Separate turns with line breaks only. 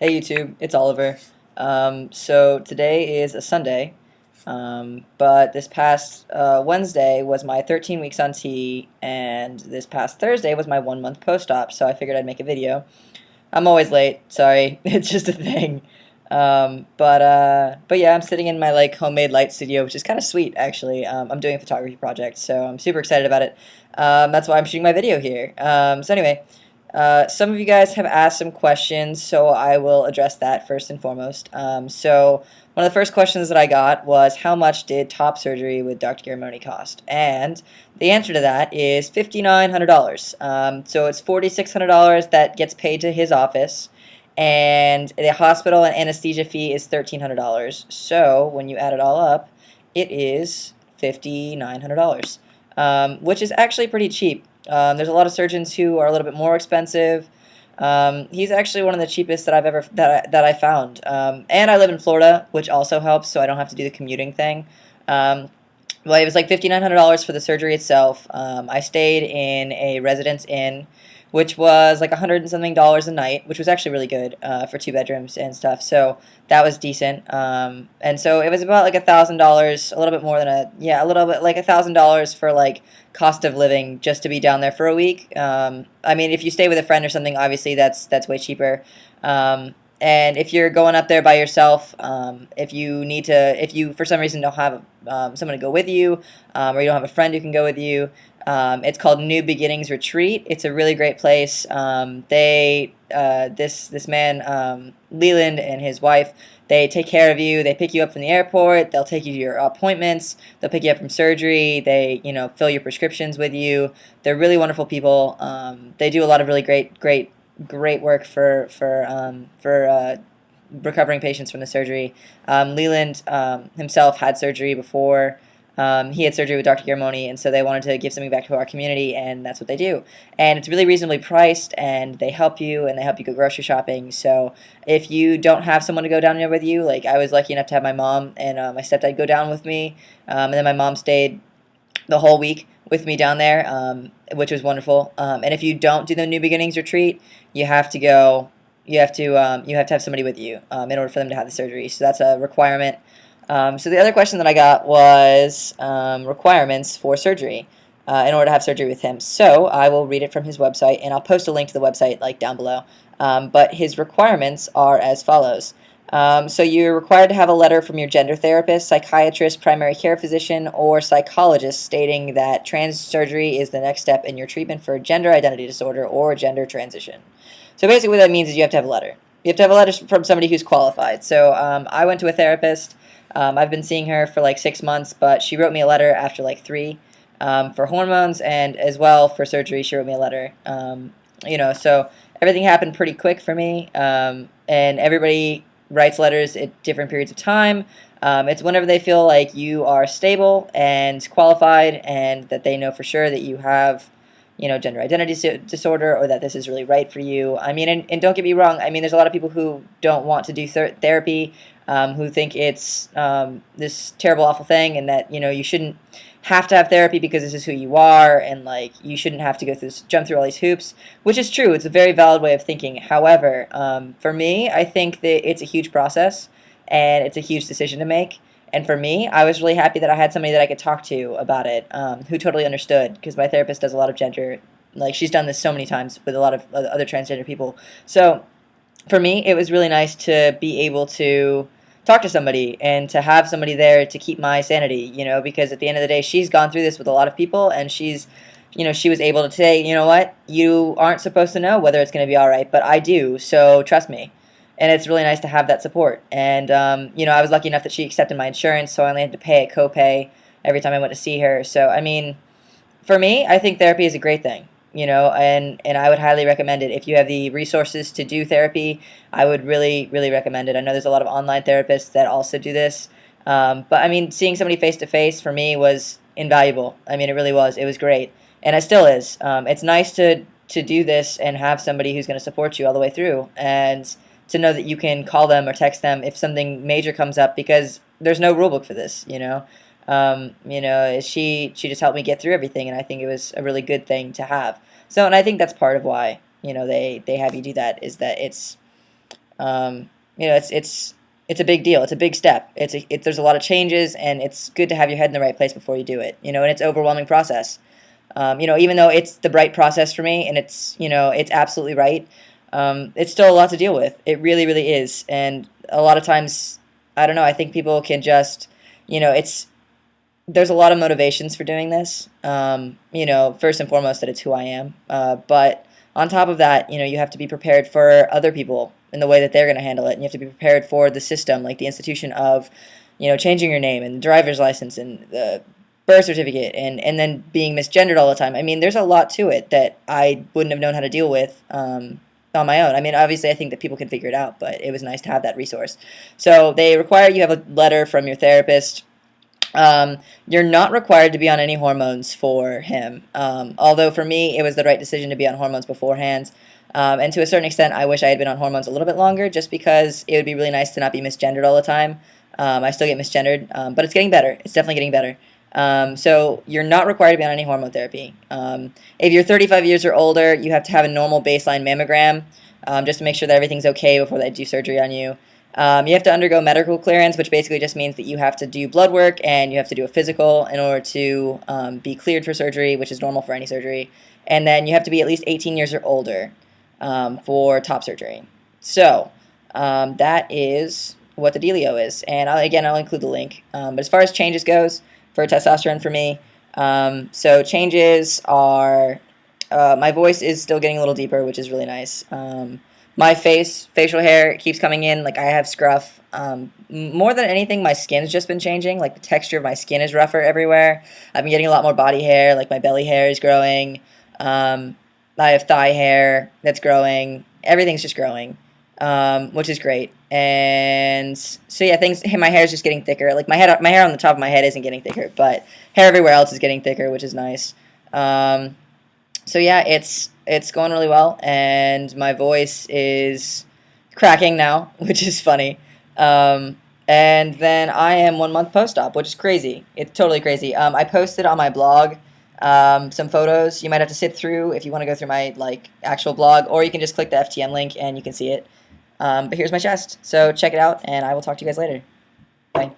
Hey YouTube, it's Oliver. So today is a Sunday, but this past Wednesday was my 13 weeks on T, and this past Thursday was my 1 month post-op, so I figured I'd make a video. I'm always late, sorry, it's just a thing. But yeah, I'm sitting in my like homemade light studio, which is kind of sweet actually. I'm doing a photography project, so I'm super excited about it. That's why I'm shooting my video here. So anyway. Some of you guys have asked some questions, so I will address that first and foremost. So one of the first questions that I got was, how much did top surgery with Dr. Garramone cost? And the answer to that is $5,900. So it's $4,600 that gets paid to his office, and the hospital and anesthesia fee is $1,300. So when you add it all up, it is $5,900, which is actually pretty cheap. There's a lot of surgeons who are a little bit more expensive. He's actually one of the cheapest that I've ever that I found. And I live in Florida, which also helps, so I don't have to do the commuting thing. Well, it was like $5,900 for the surgery itself. I stayed in a residence inn, which was like $100 and something a night, which was actually really good for 2 bedrooms and stuff. So that was decent. And so it was about like $1,000, a little bit more than a little bit like $1,000 for like cost of living just to be down there for a week. I mean, if you stay with a friend or something, obviously that's way cheaper. And if you're going up there by yourself, if you for some reason don't have someone to go with you, or you don't have a friend who can go with you, it's called New Beginnings Retreat. It's a really great place. This man, Leland, and his wife, they take care of you. They pick you up from the airport. They'll take you to your appointments. They'll pick you up from surgery. They, fill your prescriptions with you. They're really wonderful people. They do a lot of really great work for recovering patients from the surgery. Leland himself had surgery before. He had surgery with Dr. Garramone, and so they wanted to give something back to our community, and that's what they do. And it's really reasonably priced, and they help you go grocery shopping. So if you don't have someone to go down there with you, like I was lucky enough to have my mom and my stepdad go down with me, and then my mom stayed the whole week with me down there, which was wonderful. And if you don't do the New Beginnings retreat, you have to go. You have to have somebody with you in order for them to have the surgery. So that's a requirement. So the other question that I got was requirements for surgery in order to have surgery with him. So I will read it from his website, and I'll post a link to the website like down below. But his requirements are as follows. So you're required to have a letter from your gender therapist, psychiatrist, primary care physician, or psychologist stating that trans surgery is the next step in your treatment for gender identity disorder or gender transition. So basically what that means is you have to have a letter. You have to have a letter from somebody who's qualified. So I went to a therapist. I've been seeing her for like 6 months, but she wrote me a letter after like 3 for hormones, and as well for surgery she wrote me a letter. So everything happened pretty quick for me, and everybody writes letters at different periods of time. It's whenever they feel like you are stable and qualified and that they know for sure that you have, gender identity disorder, or that this is really right for you. I mean, and don't get me wrong, I mean, there's a lot of people who don't want to do therapy, who think it's this terrible, awful thing, and that, you shouldn't have to have therapy because this is who you are, and like you shouldn't have to jump through all these hoops, which is true. It's a very valid way of thinking. However, for me, I think that it's a huge process and it's a huge decision to make. And for me, I was really happy that I had somebody that I could talk to about it, who totally understood, because my therapist does a lot of gender, like she's done this so many times with a lot of other transgender people. So for me, it was really nice to be able to talk to somebody and to have somebody there to keep my sanity, because at the end of the day, she's gone through this with a lot of people, and she was able to say, you know what, you aren't supposed to know whether it's going to be all right, but I do, so trust me. And it's really nice to have that support. And, I was lucky enough that she accepted my insurance, so I only had to pay a copay every time I went to see her. So, I mean, for me, I think therapy is a great thing, and I would highly recommend it. If you have the resources to do therapy, I would really, really recommend it. I know there's a lot of online therapists that also do this. But, I mean, seeing somebody face-to-face for me was invaluable. I mean, it really was. It was great. And it still is. It's nice to do this and have somebody who's going to support you all the way through, and to know that you can call them or text them if something major comes up, because there's no rule book for this, she just helped me get through everything, and I think it was a really good thing to have. So, and I think that's part of why, they have you do that, is that it's It's a big deal. It's a big step. There's a lot of changes, and it's good to have your head in the right place before you do it. And it's an overwhelming process. Even though it's the right process for me, and it's absolutely right, it's still a lot to deal with. It really, really is. And a lot of times, I don't know, I think people can just, there's a lot of motivations for doing this. First and foremost, that it's who I am. But on top of that, you have to be prepared for other people in the way that they're going to handle it. And you have to be prepared for the system, like the institution of, changing your name and the driver's license and the birth certificate and then being misgendered all the time. I mean, there's a lot to it that I wouldn't have known how to deal with on my own. I mean, obviously, I think that people can figure it out, but it was nice to have that resource. So they require you have a letter from your therapist. You're not required to be on any hormones for him. Although for me, it was the right decision to be on hormones beforehand. And to a certain extent, I wish I had been on hormones a little bit longer, just because it would be really nice to not be misgendered all the time. I still get misgendered, but it's getting better. It's definitely getting better. So you're not required to be on any hormone therapy. If you're 35 years or older, you have to have a normal baseline mammogram, just to make sure that everything's okay before they do surgery on you. You have to undergo medical clearance, which basically just means that you have to do blood work and you have to do a physical in order to be cleared for surgery, which is normal for any surgery. And then you have to be at least 18 years or older for top surgery. So that is what the dealio is. And I'll include the link. But as far as changes goes for testosterone for me, so changes are my voice is still getting a little deeper, which is really nice. My facial hair keeps coming in. Like, I have scruff. More than anything, my skin's just been changing. Like, the texture of my skin is rougher everywhere. I've been getting a lot more body hair. Like, my belly hair is growing. I have thigh hair that's growing. Everything's just growing, which is great. And so, yeah, my hair is just getting thicker. Like, my hair on the top of my head isn't getting thicker, but hair everywhere else is getting thicker, which is nice. So yeah, it's going really well, and my voice is cracking now, which is funny. And then I am 1 month post-op, which is crazy. It's totally crazy. I posted on my blog some photos. You might have to sit through if you want to go through my actual blog, or you can just click the FTM link and you can see it. But here's my chest. So check it out, and I will talk to you guys later. Bye.